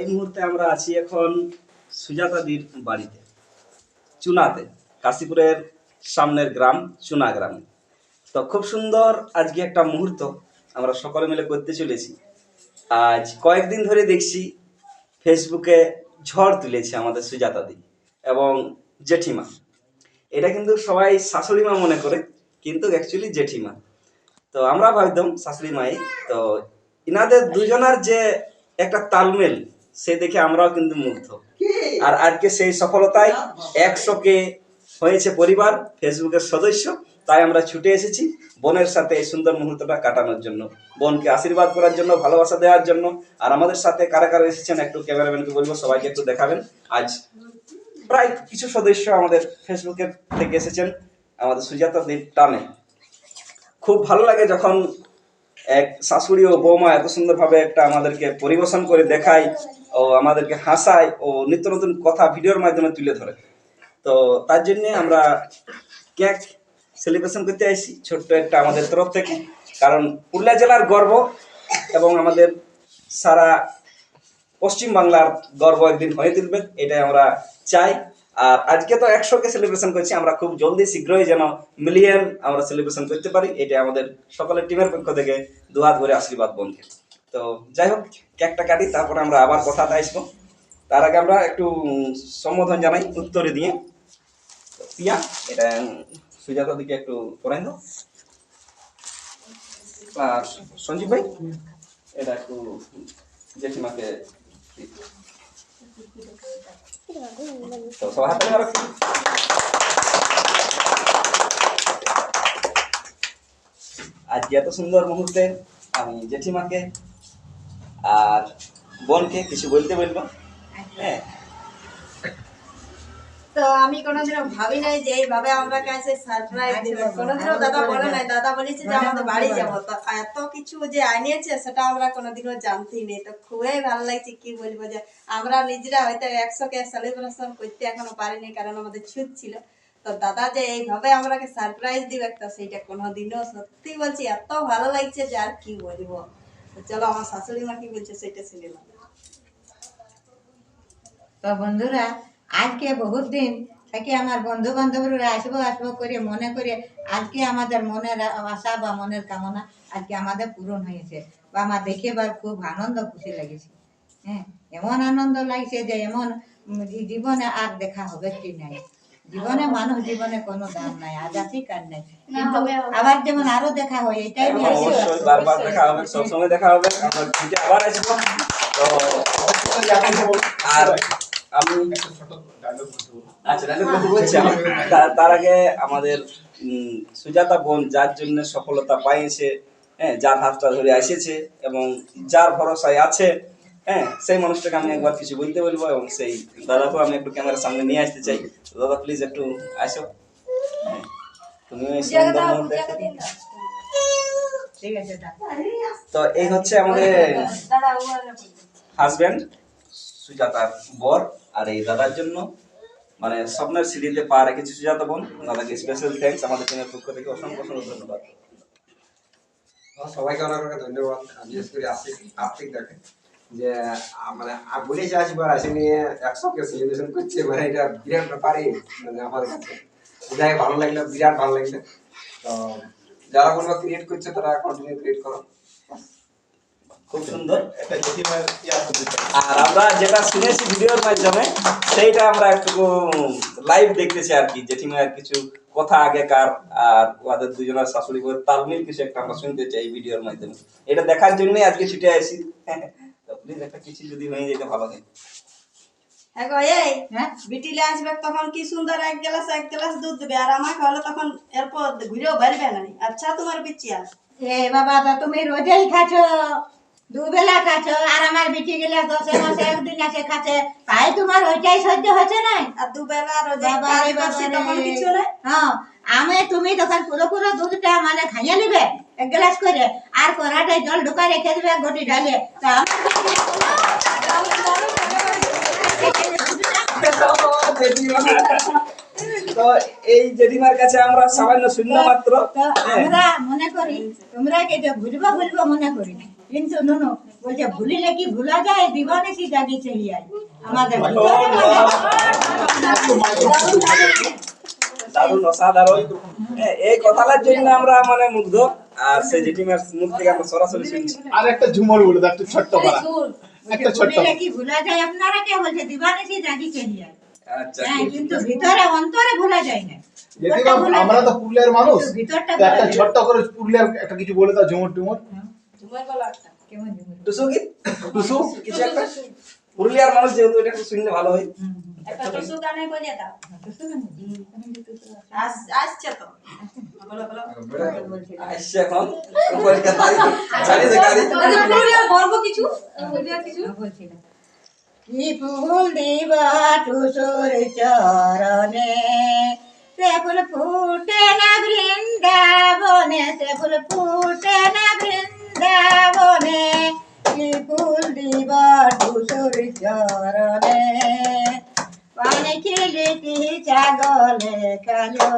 এই মুহূর্তে আমরা আছি এখন সুজাতাদির বাড়িতে, চুনাতে, কাশীপুরের সামনের গ্রাম চুনা গ্রামে। তো খুব সুন্দর আজকে একটা মুহূর্ত আমরা সকলে মিলে করতে চলেছি। আজ কয়েকদিন ধরে দেখছি ফেসবুকে ঝড় তুলেছে আমাদের সুজাতাদি এবং জেঠিমা। এটা কিন্তু সবাই শাশুড়ি মা মনে করে, কিন্তু অ্যাকচুয়ালি জেঠিমা। তো আমরা ভাবতাম শাশুড়ি মাই। তো ইনাদের দুজনার যে একটা তালমেল, সে দেখে আমরাও কিন্তু মুগ্ধ। আর আজকে সেই সফলতায় 100কে হয়েছে পরিবার ফেসবুকের সদস্য। তাই আমরা ছুটে এসেছি বোনের সাথে এই সুন্দর মুহূর্তটা কাটানোর জন্য, বোনকে আশীর্বাদ করার জন্য, ভালোবাসা দেওয়ার জন্য। আর আমাদের সাথে কারা কারা এসেছেন একটু ক্যামেরাম্যানকে বলবো সবাইকে একটু দেখাবেন। আজ প্রায় কিছু সদস্য আমাদের ফেসবুকের থেকে এসেছেন আমাদের সুজাতাদির টানে। খুব ভালো লাগে যখন এক শাশুড়ি ও বৌমা এত সুন্দরভাবে একটা আমাদেরকে পরিবেশন করে দেখায় ও আমাদেরকে হাসায় ও নিত্য নতুন কথা ভিডিওর মাধ্যমে তুলে ধরে। তো তার জন্য আমরা কেক সেলিব্রেশন করতে আসছি ছোট্ট একটা আমাদের তরফ থেকে, কারণ পুরুলিয়া জেলার গর্ব এবং আমাদের সারা পশ্চিম বাংলার গর্ব একদিন হয়ে তুলবে, এটাই আমরা চাই। আর আজকে তো 100কে সেলিব্রেশন করছি, আমরা খুব জলদি শীঘ্রই যেন মিলিয়ন আমরা সেলিব্রেশন করতে পারি, এটা আমাদের সকলের টিমের পক্ষ থেকে দুহাত ভরে আশীর্বাদ বোনকে। তো যাই হোক, কেকটা কাটি, তারপরে আমরা আবার কথাতে আসবো। তার আগে আমরা একটু সম্বোধন জানাই উত্তরে দিয়ে। পিয়া, এটা সুজাতা দিকে একটু করাই দাও। আর সঞ্জীব ভাই, এটা একটু জেঠিমাকে তো সবাই হাতে রাখি। আজকে এত সুন্দর মুহূর্তে আমি জেঠিমাকে আর বোনকে কিছু বলতে বলবো। হ্যাঁ, তো আমি কোনোদিনও ভাবি নাই যে এইভাবে আমরা কাছে সারপ্রাইজ দিবে। কোনোদিনও দাদা বলে নাই, দাদা বলেছে যে আমাদের বাড়ি যাবো। তো এত কিছু যে আনিয়েছে সেটা আমরা কোনোদিনও জানতেই নেই। তো খুবই ভালো লাগছে, কি বলবো, যে আমরা নিজেরা হয়তো 100কে সেলিব্রেশন করতে এখনো পারিনি, কারণ আমাদের ছুট ছিল। তো দাদা যে এইভাবে আমরাকে সারপ্রাইজ দিবে, তো সেইটা কোনোদিনও, সত্যি বলছি, এত ভালো লাগছে যে আর কি বলবো। তো চলো আমার শাশুড়ি মা কি বলছে সেটা শুনে নাও। তো বন্ধুরা, আজকে বহুত দিন থেকে আমার বন্ধু বান্ধবরা আসবো আসবো করে মনে করে আজকে আমাদের মনের আশা বা মনের কামনা আজকে আমাদের পূরণ হয়েছে, বা আমার দেখে বা খুব আনন্দ খুশি লেগেছে। হ্যাঁ, এমন আনন্দ লাগছে যে এমন জীবনে আর দেখা হবে কি নাই। জীবনে মানুষ জীবনে কোনো দাম নাই, আজ আছি কার নাই, কিন্তু আবার যেমন আরো দেখা হয়, এটাই অবশ্যই বারবার দেখা হবে, সবসময় দেখা হবে, আমরা ছুটে আবার আসবো। তো আর আমি আচ্ছা বলছি, তার আগে আমাদের সুজাতা বোন যার জন্য সফলতা পাইছে, হ্যাঁ, যার হাতটা ধরে এসেছে এবং যার ভরসায় আছে, হ্যাঁ, সেই মানুষটাকে আমি একবার কিছু বলতে বলবো এবং সেই দাদাকেও আমি একটু ক্যামেরার সামনে নিয়ে আসতে চাই। দাদা প্লিজ একটু আসো। হ্যাঁ, তুমিও এই সুন্দর মুহূর্তে। ঠিক আছে। তো এই হচ্ছে আমাদের হাজবেন্ড সুজাতার বর, আর এই দাদার জন্য মানে স্বপ্নের সিঁড়িতে পা রেখেছি সুজাতা বোন। দাদাকে স্পেশাল থ্যাঙ্কস আমাদের টিমের পক্ষ থেকে, অসংখ্য অসংখ্য ধন্যবাদ। সবাইকে অনেক অনেক ধন্যবাদ। বিশেষ করে আর্থিক দেখে যে মানে বলেছে আসবার আসে নিয়ে 100কে সেলিব্রেশন করছে, মানে এটা বিরাট ব্যাপারই মানে আমার কাছে। যাই ভালো লাগলো, বিরাট ভালো লাগলো। তো যারা কোনো ক্রিয়েট করছে তারা কন্টিনিউ ক্রিয়েট করো। খুব সুন্দর। আর আমরা যেটা শুনেছি ভিডিওর মাধ্যমে সেইটা আমরা একটু লাইভ দেখতেছি আর কি, জেঠিমার কিছু কথা আগেকার আর ওদের দুজনের শাশুড়ি করে তালমিল কিছু একটা আমরা শুনতে চাই ভিডিওর মাধ্যমে। এটা দেখার জন্যই আজকে ছুটে আসি। তো প্লিজ একটা কিছু যদি হয়ে যেতে ভালো হয়। হ্যাঁ গো, এই বিটিলে আসবে তখন কি সুন্দর এক গ্লাস দুধ দেবে, আর আমাকে হলে তখন এরপর ঘুরেও বেরবে না। আচ্ছা তোমার বিচিয়া এ বাবা, তো তুমি রোজই খাচ্ছ, দুবেলা খাচ্ছ, আর আমার বিটি গেলে 10 মাসে একদিন আছে খাচ্ছে, তাই তোমার ওইটাই সহ্য হচ্ছে না। আর দুবেলা তখন কিছু নেই। হ্যাঁ, তুমি তখন পুরো পুরো দুধটা মানে খাইয়ে নিবে 1 গ্লাস করে, আর কড়াটায় জল ঢুকা রেখে দিবে ঘটি ঢালে। তো এই জেঠিমার কাছে আমরা সামান্য শূন্য মাত্র। আমরা মনে করি তোমরা কে ভুলবো মনে করি, কিন্তু নুনু বলছে ভুলিলে কি ভুলা যায়, দিবানিশি জাগি চাহিয়ে আমাদের দারুণ অসাধারণ। এই কথাটার জন্য আমরা মানে মুগ্ধ, আর সেই জেঠিমার মুখ থেকে আমরা সরাসরি শুনছি। আর একটা ঝুমর বলে দাও, একটু ছোট্ট করা একটা ছোট্ট। ভুলিলে কি ভুলা যায়, আপনারা কে বলছে দিবানিশি জাগি চাহিয়ে। আচ্ছা, হ্যাঁ, কিন্তু ভিতরে অন্তরে ভুলা যায় না। জেঠিমা আমরা তো পুরুলিয়ার মানুষ, কিন্তু ভিতরটা তো একটা ছোট্ট করে পুরুলিয়ার একটা কিছু বলে দাও, ঝুমর টুমর। তোমার বলো একটা। কেমন ঝুমুর? টুসু কি টুসু কিছু একটা, পুরুলিয়ার মানুষ যেহেতু এটা একটু শুনলে ভালো হয়। একটা টুসু গানে বলে দাও। আসছে তো, বলো বলো। আসছে এখন কলকাতায় চারিদিকে গাড়ি। বলছিলাম কি ফুল দিবা টুসুর চরণে, সে ফুল ফুটে না বৃন্দাবনে, সে ফুল ফুটে না বৃন্দাবনে, কি ফুল দিবা টুসুর চরণে, পানি খিলিটি ছাগলে খালো।